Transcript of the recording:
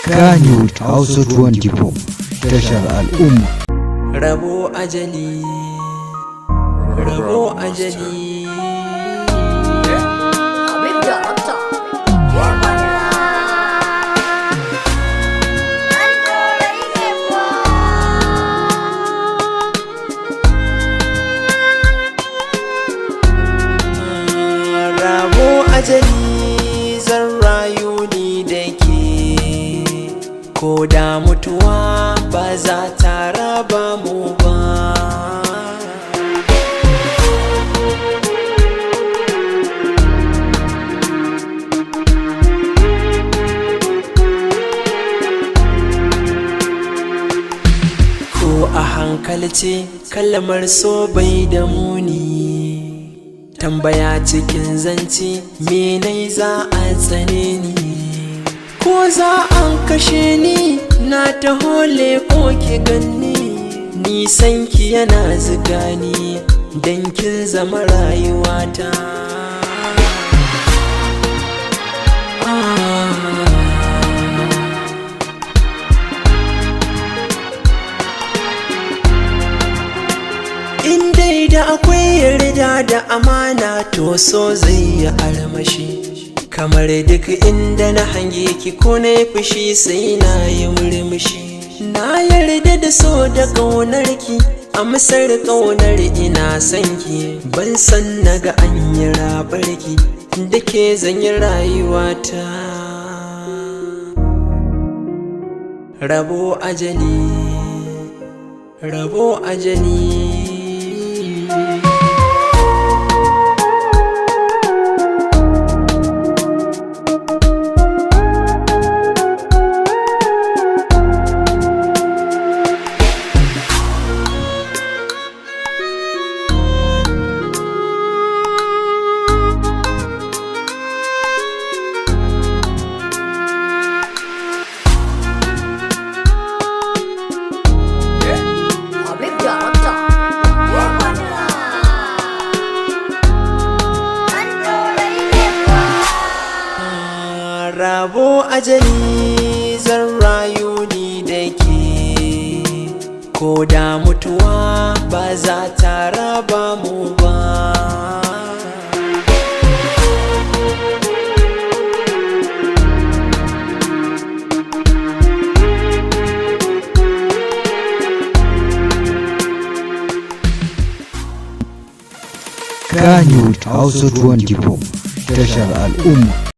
Kannywood Hausa 24 tashar al'umma. Rabo ajali, rabo ajali. Rabo ajali zan rayu ni da ke, ko da mutuwa ba za ta raba mu ba. Ko a hankalce kalmar so bai da muni, tambaya cikin zance menai za a tsane ni, ko za an kashe ni na ta hole ko ki ganni, nisan ki yana zuga ni dan kin zama rayuwata. In dai da akwai yarda da amana to so zai yi armashi, kamar duk inda na hange ki ko na yi fushi sai na yi murmushi. Na yarda da so da ƙaunar ki, amsar ƙaunar ina son ki, ban san na ga an yi rabar ki da ke zan yi rayuwata. Rabo ajali, rabo ajali. Rabo ajali zan rayu ni da ke, ko da mutuwa ba za ta raba mu ba. Kannywood Hausa 24 tashar al'umma.